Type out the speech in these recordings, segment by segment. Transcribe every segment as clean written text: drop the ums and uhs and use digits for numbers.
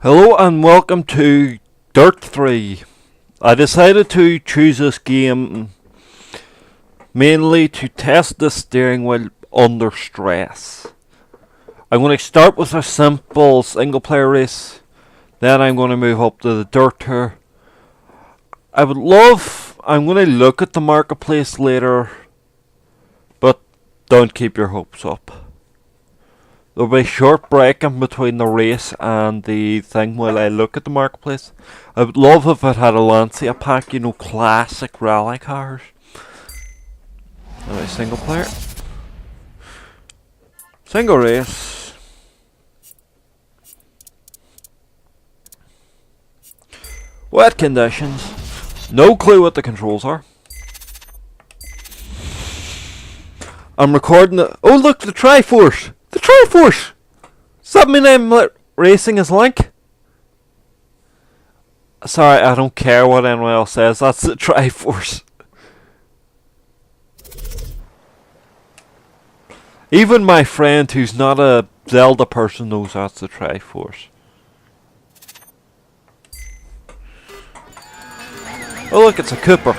Hello and welcome to Dirt 3. I decided to choose this game mainly to test the steering wheel under stress. I'm going to start with a simple single player race, then I'm going to move up to the Dirt Tour. I'm going to look at the marketplace later, but don't keep your hopes up. There'll be a short break in between the race and the thing while I look at the marketplace. I would love if it had a Lancia pack, classic rally cars. Anyway, single player. Single race. Wet conditions. No clue what the controls are. I'm recording the... Oh look, the Triforce! The Triforce! Does that mean I'm racing as Link? Sorry, I don't care what anyone else says. That's the Triforce. Even my friend who's not a Zelda person knows that's the Triforce. Oh look, it's a Cooper.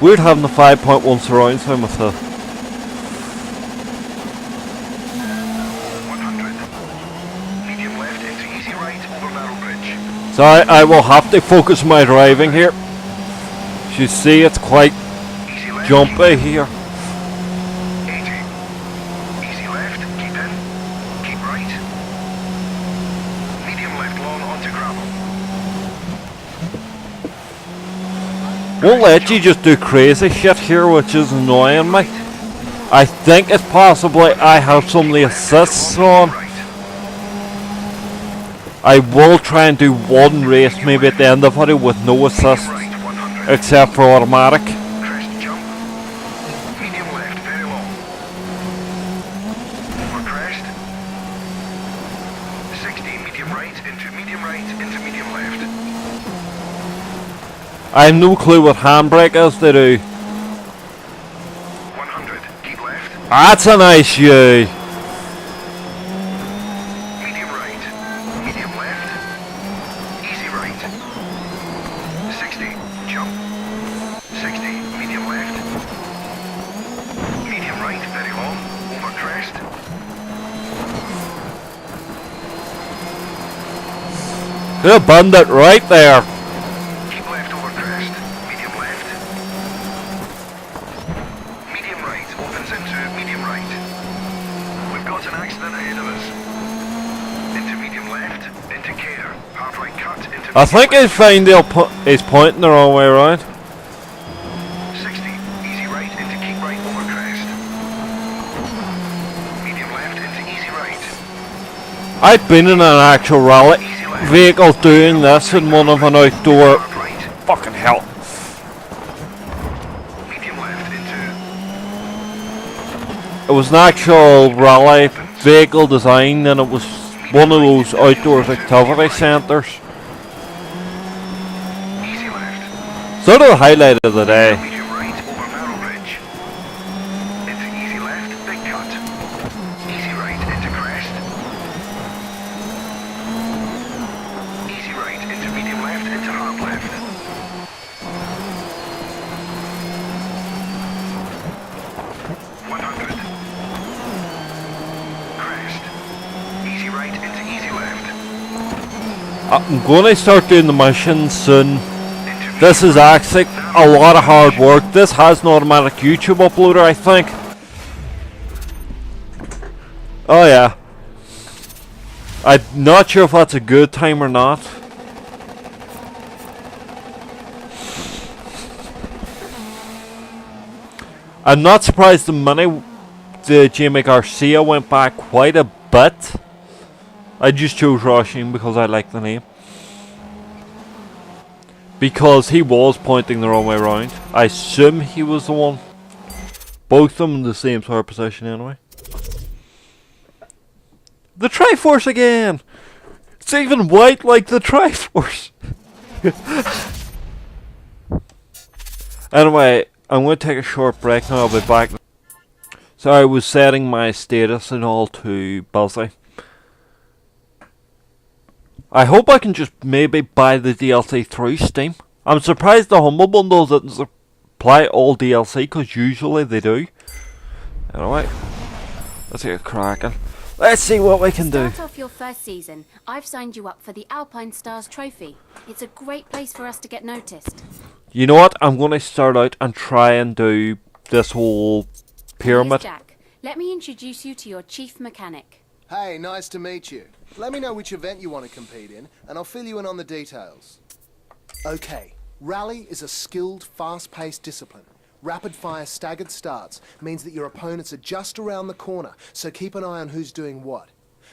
Weird having the 5.1 surround sound with the... 100. Medium left into easy right over narrow bridge. Sorry, I will have to focus my driving here. As you see, it's quite Easy left, jumpy here. 80. Easy left, keep in. Keep right. Medium left long onto gravel. Won't let you just do crazy shit here, which is annoying me. I think it's possibly I have some of the assists on. Right. I will try and do one race maybe at the end of it with no assists, Right, 100. except for automatic. Crest jump. Medium left, very long. Over crest. 60, medium right into medium left. I have no clue what handbrake is to do. 100, keep left. That's a nice U. Medium right. Medium left. Easy right. 60, jump. 60, medium left. Medium right, very long. Over crest. Could have burned it right there. Keep left over crest. Medium left. Medium right opens into medium right. We've got an accident ahead of us. Into medium left. Into care. Hard right cut into I think I find he's pointing the wrong way around. 60. Easy right into keep right over crest. Medium left into easy right. I've been in an actual rally Easy left. vehicle doing this in one of an outdoor... Hard right. Fucking hell. Medium left into It was an actual rally vehicle design, and it was one of those outdoors activity centres. easy left. Sort of the highlight of the day. Medium right over narrow bridge. Into easy left, big cut. Easy right into crest. Easy right into medium left into hard left. 100. Crest. Easy right into easy left. I'm going to start doing the missions soon. Into This is actually a lot of hard work. This has an automatic YouTube uploader, I think. Oh yeah. I'm not sure if that's a good time or not. I'm not surprised the Jamie Garcia went back quite a bit. I just chose Rushing because I like the name. Because he was pointing the wrong way around. I assume he was the one. Both of them in the same sort of position anyway. The Triforce again! It's even white like the Triforce! Anyway, I'm going to take a short break now. I'll be back. So I was setting my status and all to busy. I hope I can just maybe buy the DLC through Steam. I'm surprised the Humble Bundle didn't supply all DLC, because usually they do. Anyway, let's get cracking. Let's see what we can do. To start off your first season, I've signed you up for the Alpine Stars Trophy. It's a great place for us to get noticed. You know what? I'm going to start out and try and do this whole pyramid. Here's Jack. Let me introduce you to your chief mechanic. Hey, nice to meet you. Let me know which event you want to compete in, and I'll fill you in on the details. Okay, rally is a skilled, fast-paced discipline. Rapid-fire staggered starts means that your opponents are just around the corner, so keep an eye on who's doing what.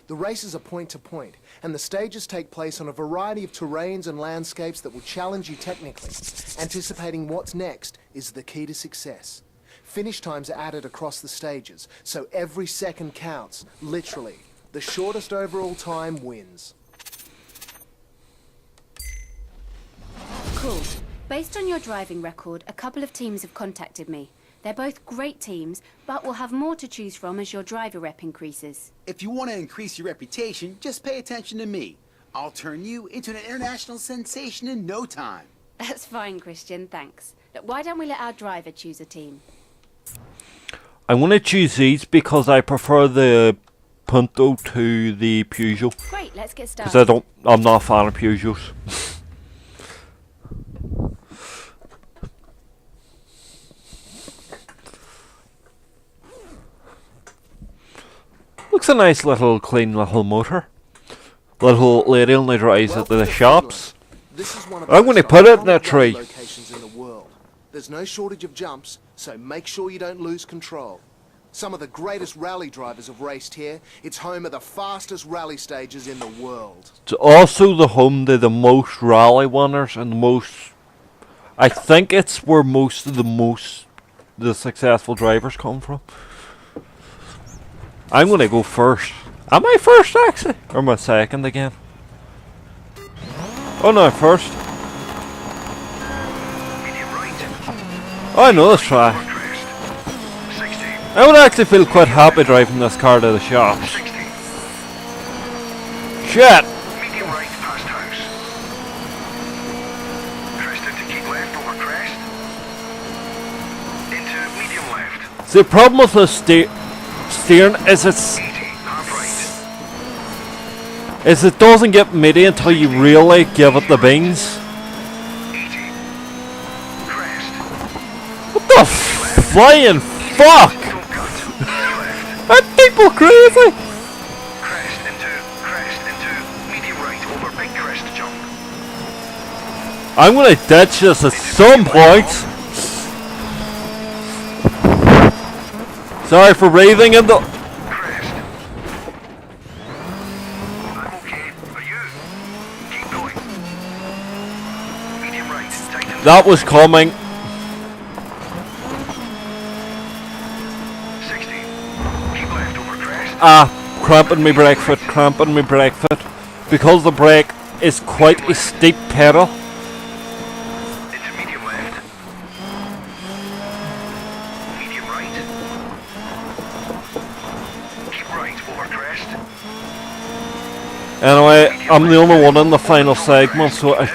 The races are point-to-point, and the stages take place on a variety of terrains and landscapes that will challenge you technically. Anticipating what's next is the key to success. Finish times are added across the stages, so every second counts, literally. The shortest overall time wins. Cool. Based on your driving record, a couple of teams have contacted me. They're both great teams, but we'll have more to choose from as your driver rep increases. If you want to increase your reputation, just pay attention to me. I'll turn you into an international sensation in no time. That's fine, Christian, thanks. Look, why don't we let our driver choose a team? I'm going to choose these because I prefer the Punto to the Peugeot. Great, let's get started. Because I'm not a fan of Peugeots. Looks a nice little clean little motor. Little lady only drives it to the shops. This is one of I'm the gonna most put it in a iconic tree. locations in the world. There's no shortage of jumps, so make sure you don't lose control. Some of the greatest rally drivers have raced here. It's home of the fastest rally stages in the world. It's also the home to the most rally winners and the most. I think it's where most of the successful drivers come from. I'm gonna go first. Am I first actually? Or am I second again? Oh no, first. Medium right. Oh, I know this track. Over crest. 60. I would actually feel quite happy driving this car to the shops. 60. Shit! Medium right past house. Crest into keep left over crest. Into medium left. The problem with the steering is it's 80. Half right. is it doesn't get MIDI until you really give it the beans. 80. Crest. What the flying fuck? Don't cut. Easy left. Are people crazy? Crest into medium right over big crest jump. I'm gonna ditch this at some point. Sorry for breathing in the. Crest. I'm okay. Are you? Keep going. Medium right. Tighten. That was coming. 60. Keep left over crest. Cramping me brake foot, cramping me brake foot. Because the brake is quite a steep pedal. Into medium left. Medium right. Keep right over crest. Anyway, I'm the only one in the final segment, so I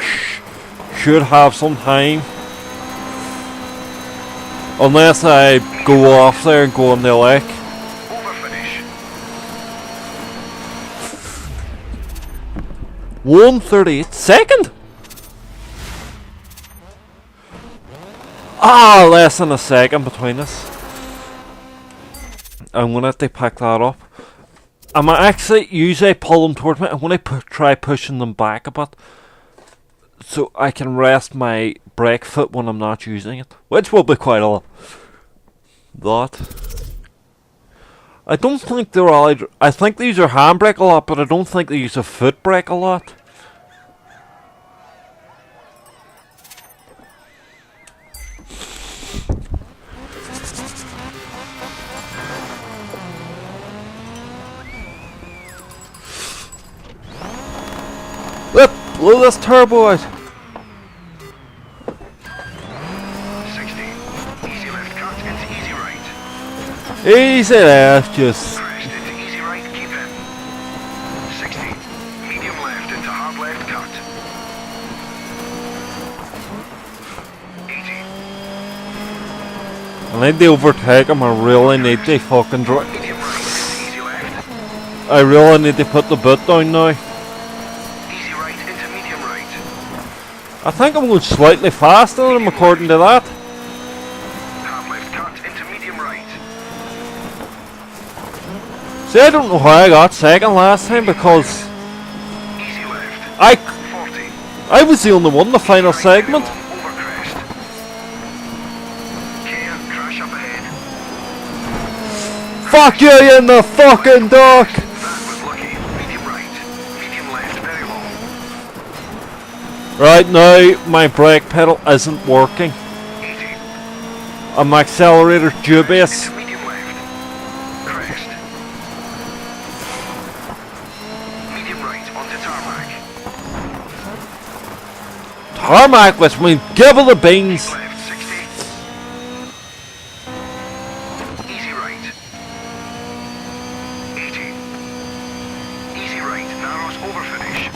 should have some time. Unless I go off there and go on the lake. Over finish. 1:38 second. Less than a second between us. I'm gonna have to pick that up. I'm actually usually pull them toward me. I'm gonna try pushing them back a bit, so I can rest my brake foot when I'm not using it, which will be quite a lot. I don't think they're all. I think they use their handbrake a lot, but I don't think they use a foot brake a lot. Blow this turbo out. 60. Easy left cut into easy right. Easy left, just. Crest into easy right, keep in. 60. Medium left into hard left, cut. 80. I need to overtake him. I really need to fucking drive. Medium right into easy left. I really need to put the boot down now. Easy right into medium right. I think I'm going slightly faster than him according to that. Hard left cut into medium right. See, I don't know how I got second last time because Easy left. I 40. was the only one in the final segment. Over crest. Care, crash up ahead. Fuck you in the fucking dark! That was lucky. Medium right. Medium left, very low. Right now, my brake pedal isn't working. 80. And my accelerator's dubious. Into medium left. Crest. Medium right onto tarmac. Tarmac, which means give her the beans. Left 60. Easy right. 80. Easy right, narrows over finish.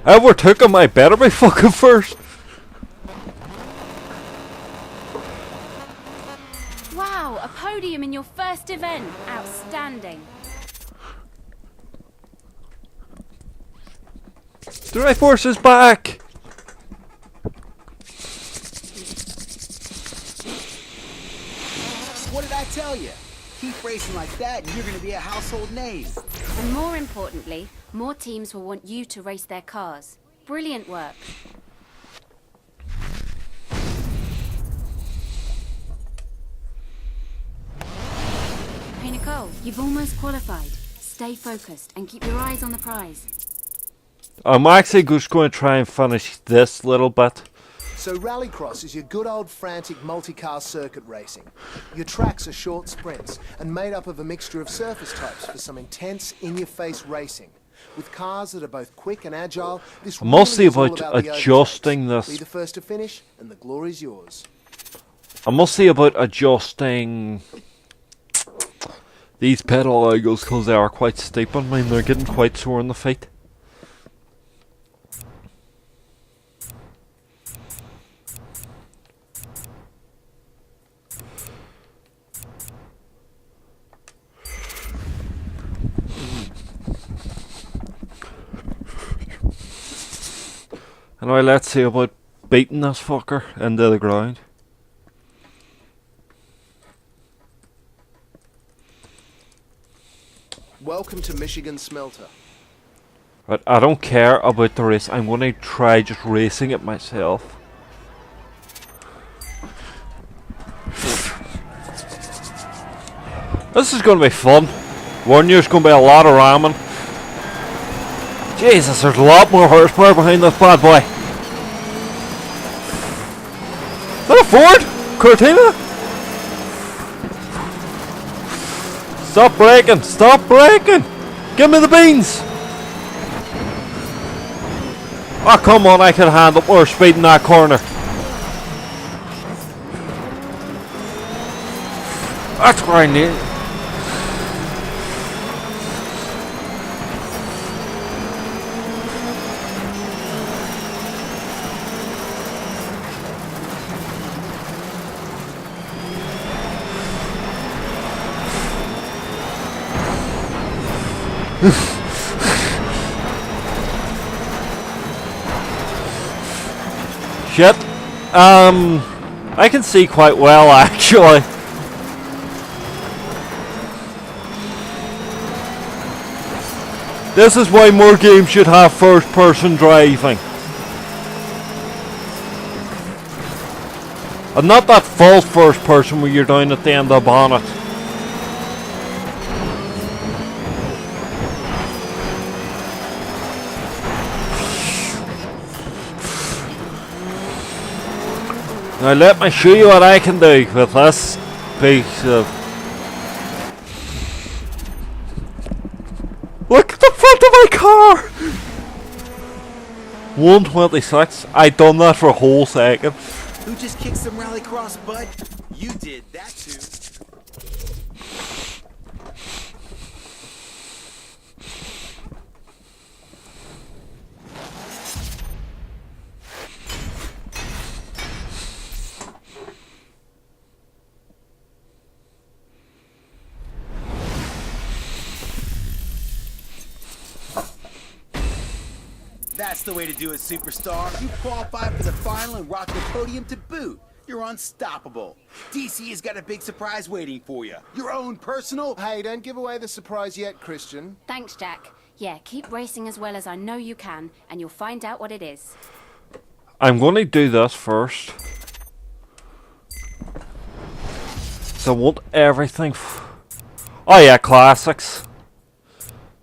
I overtook him, I better be fucking first. Wow, a podium in your first event. Outstanding. Drive force is back. What did I tell you? Keep racing like that and you're gonna be a household name. And more importantly, more teams will want you to race their cars. Brilliant work. Hey Nicole, you've almost qualified. Stay focused and keep your eyes on the prize. I'm actually just going to try and finish this little bit. So Rallycross is your good old frantic multi-car circuit racing. Your tracks are short sprints and made up of a mixture of surface types for some intense, in-your-face racing. With cars that are both quick and agile, this Mostly really is all about about the adjusting overtakes. this. Be the first to finish, and the glory's yours. I must say about adjusting these pedal angles because they are quite steep on mine. They're getting quite sore in the feet. Anyway, let's see about beating this fucker into the ground. Welcome to Michigan Smelter. Right, I don't care about the race. I'm going to try just racing it myself. This is going to be fun. Warn you, there's going to be a lot of ramming. Jesus, there's a lot more horsepower behind this bad boy. Is that a Ford? Cortina? Stop braking! Stop braking! Give me the beans! Oh, come on, I can handle more speed in that corner. That's where I need. Shit. I can see quite well actually. This is why more games should have first person driving. And not that false first person where you're down at the end of the bonnet. Now let me show you what I can do with this piece of... Look at the front of my car! 126. I done that for a whole second. Who just kicked some rallycross butt? You did that too. That's the way to do it, superstar. You qualify for the final and rock the podium to boot. You're unstoppable. DC has got a big surprise waiting for you. Your own personal... Hey, don't give away the surprise yet, Christian. Thanks, Jack. Yeah, keep racing as well as I know you can, and you'll find out what it is. I'm going to do this first. So I want everything. Oh yeah, classics.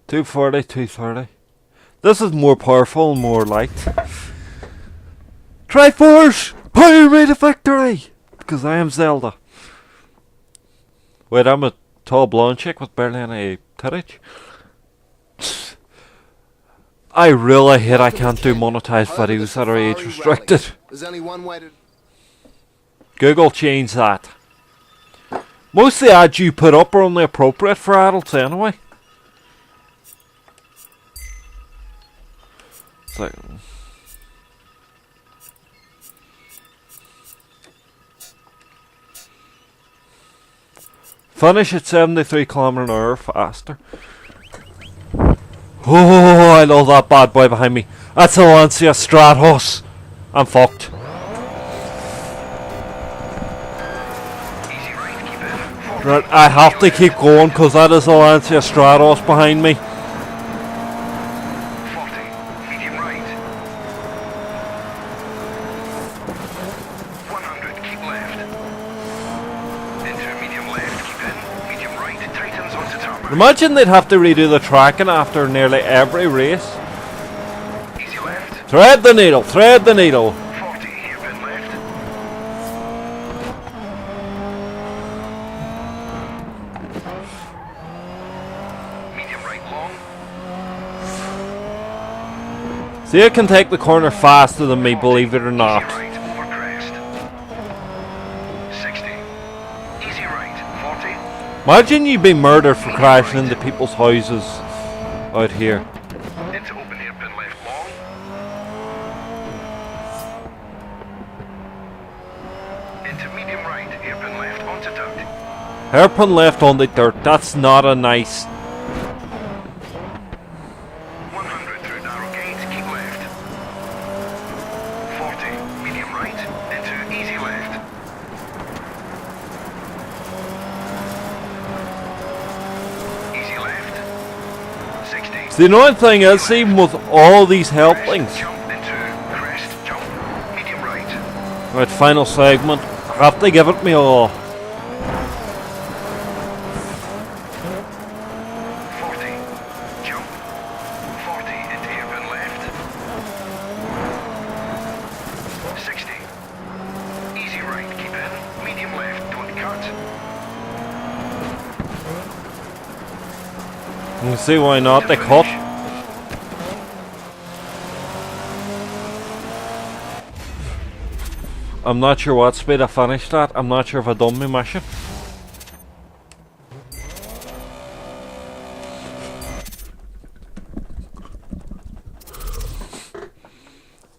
240, 230. This is more powerful and more liked. Triforce! Power me to victory! Because I am Zelda. Wait, I'm a tall blonde chick with barely any tittage. I really hate I can't do monetized Over the videos that are age Safari restricted. Rally. There's only one way to... Google change that. Most of the ads you put up are only appropriate for adults anyway. It's like... Finish at 73 km/h faster. Oh, I love that bad boy behind me. That's a Lancia Stratos. I'm fucked. Easy right, keep in. 40. Right, I have to keep going because that is a Lancia Stratos behind me. 40. Medium right. 100, keep left. Into medium left, keep in. Medium right, tightens onto tarmac. Imagine they'd have to redo the tracking after nearly every race. Easy left. Thread the needle, thread the needle. 40, hairpin left. Medium right long. See, it can take the corner faster than me, believe it or not. Easy right, over crest. 60. Easy right, 40. Imagine you'd be murdered for crashing into people's houses out here. Into open hairpin left long. Into medium right, hairpin left onto dirt. Hairpin left on the dirt, that's not a nice... 100 through narrow gate, keep left. 40, medium right, into easy left. Easy left. 60. See, the annoying thing is, even with all these helplings... Crest, jump into crest, jump. Medium right. Right, final segment. I have to give it me all. 40. Jump. 40 into hairpin left. 60. Easy right, keep in. Medium left, don't cut. You can see why not, they cut. I'm not sure what speed I finished at. I'm not sure if I done my mission.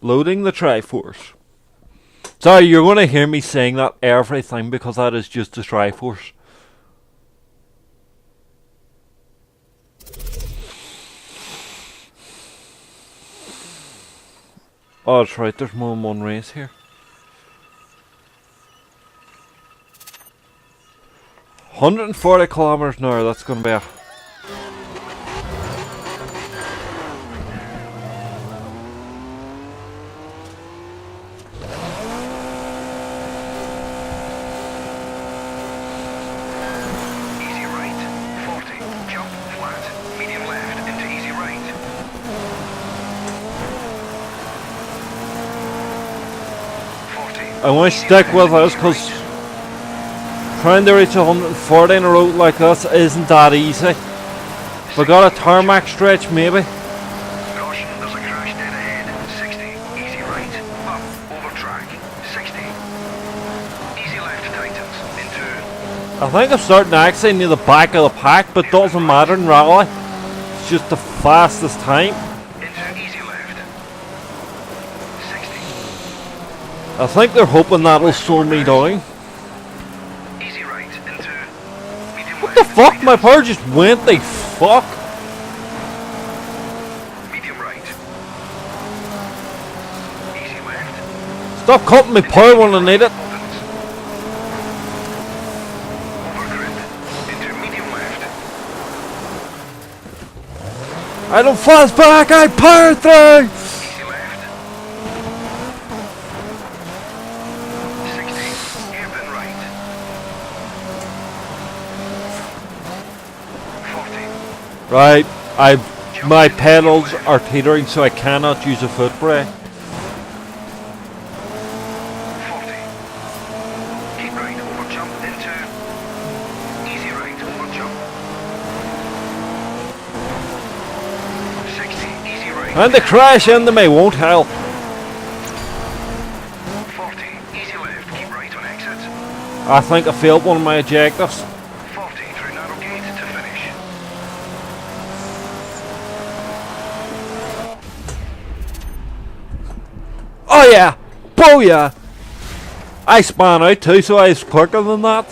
Loading the Triforce. Sorry, you're going to hear me saying that everything because that is just the Triforce. Oh, that's right, there's more than one race here. 140 kilometers an hour, that's going to be a... Easy right. 40. Jump flat. Medium left into easy right. 40. I want to stick with this because trying to reach 140 in a road like this isn't that easy. If I got a tarmac stretch, maybe. Caution, there's a crash dead ahead. 60. I think I'm starting actually near the back of the pack, but doesn't matter in rally. It's just the fastest time. Into easy left. 60. I think they're hoping that'll slow me down. Easy right into medium What the fuck? My power just went, they fuck. Medium right. Easy left. Stop cutting my power when I need it. Opens. Over grip. Into medium left. I don't fast back, I power through! Easy left. 60. Hairpin right. 40. Right, my pedals are teetering, so I cannot use a foot brake. 40. Keep right over jump into easy right over jump. 60. Easy right. And the crash into me won't help. 40. Easy left. Keep right on exit. I think I failed one of my objectives. 40 through narrow gate to finish. Oh yeah! Booyah! I span out too, so I was quicker than that.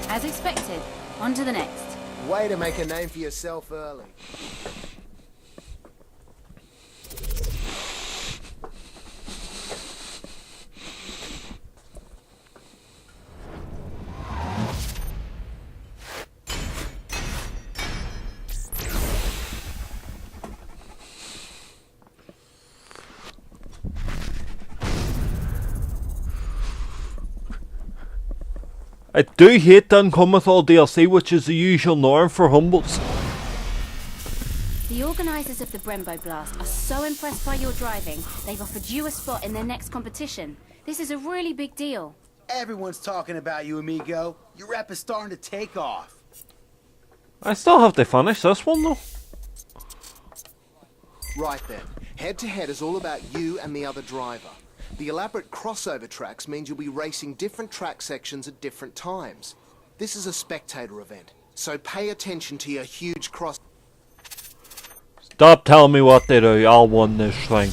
As expected. On to the next. Way to make a name for yourself early. I do hate done come with all DLC, which is the usual norm for Humbles. The organisers of the Brembo Blast are so impressed by your driving, they've offered you a spot in their next competition. This is a really big deal. Everyone's talking about you, amigo. Your rep is starting to take off. I still have to finish this one though. Right then, head-to-head is all about you and the other driver. The elaborate crossover tracks means you'll be racing different track sections at different times. This is a spectator event, so pay attention to your huge cross... Stop telling me what to do, I'll win this thing.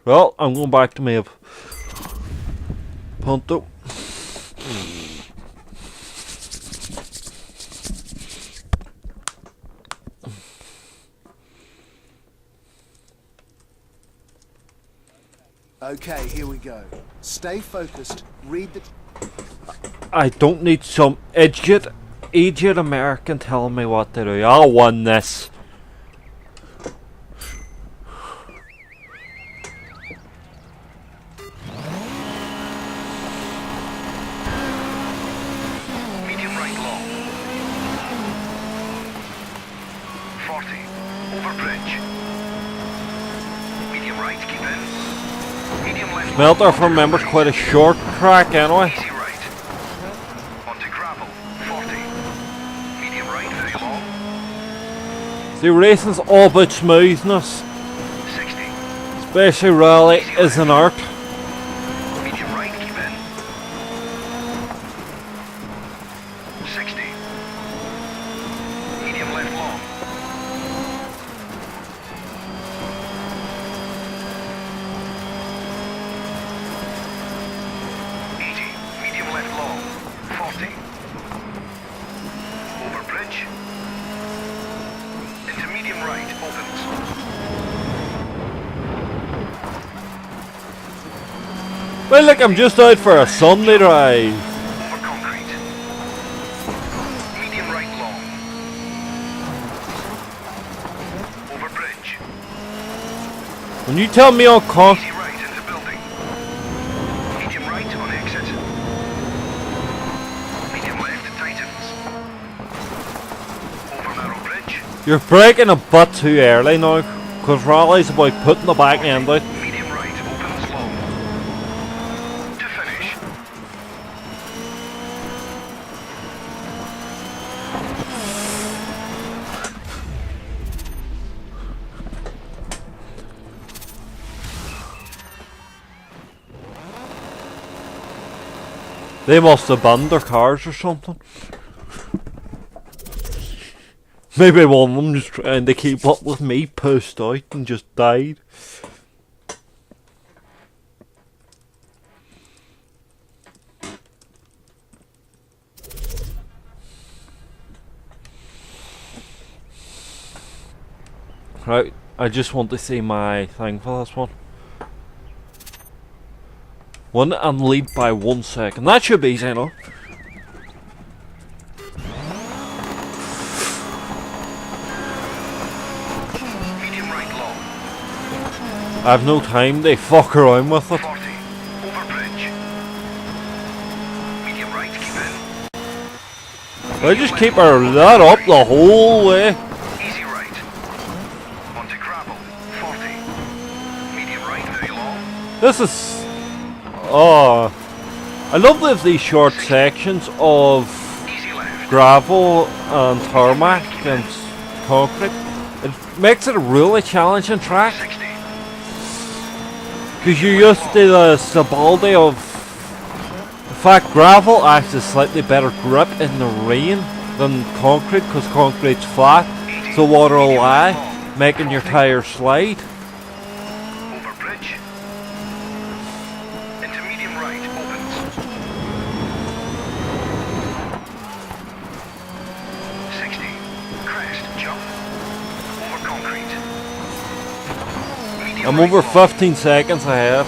Well, I'm going back to my Punto. Okay, here we go. Stay focused, read the... I don't need some idiot American telling me what to do. I'll win this. Medium right long. 40. Over bridge. Medium right, keep in. Medium left. Smelter, if I remember, is quite a short track anyway. Easy right. Onto gravel. 40. Medium right, very long. The racing's all about smoothness. 60. Especially rally is an art. Medium right, keep in. 60. Medium left long. 80. Medium left long. 40. Over bridge. Into medium right, opens. Well, look, I'm just out for a Sunday drive. Over concrete. Medium right long. Over bridge. When you tell me on con, Easy right into building. Medium right on exit. Medium left tightens. Over narrow bridge. you're braking a bit too early now, because rally's about putting the back end out. Medium right opens long. To finish. They must have banned their cars or something. Maybe one of them just trying to keep up with me pushed out and just died. Right, I just want to see my thing for this one. Win and lead by 1 second. That should be easy enough. Medium right long. I have no time to fuck around with it. 40. Over bridge. Medium right, keep in. I just keep her that up the whole way. Easy right. Onto gravel. 40. Medium right, very long. This is... Oh, I love these short sections of Easy left. gravel and tarmac and concrete. It makes it a really challenging track. 60. Because you're used to the stability of... In fact, gravel actually slightly better grip in the rain than concrete, because concrete's flat, so water will lie, making your tyres slide. Over bridge. Into medium right, opens. 60. Crest, jump. Over concrete. Medium I'm right over long. 15 seconds ahead.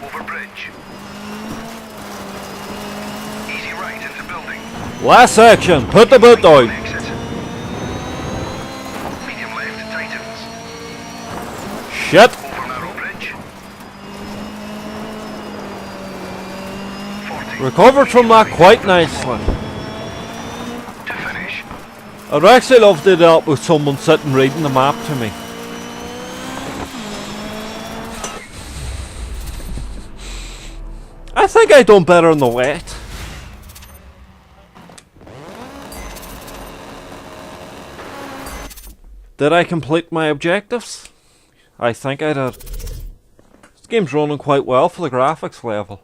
Over bridge. Easy right into building. Last section, put the boot down. Exit. Medium left tightens. Shit. Over narrow bridge. 40. Recovered from that quite nicely. To finish. I'd actually love to do that with someone sitting reading the map to me. I think I done better in the wet. Did I complete my objectives? I think I did. This game's running quite well for the graphics level.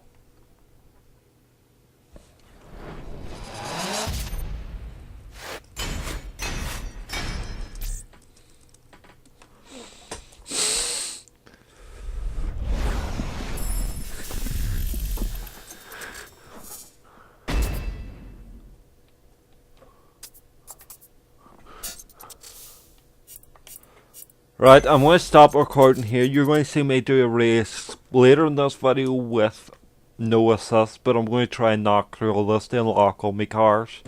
Right, I'm going to stop recording here. You're going to see me do a race later in this video with no assist, but I'm going to try and knock through all this to unlock all my cars.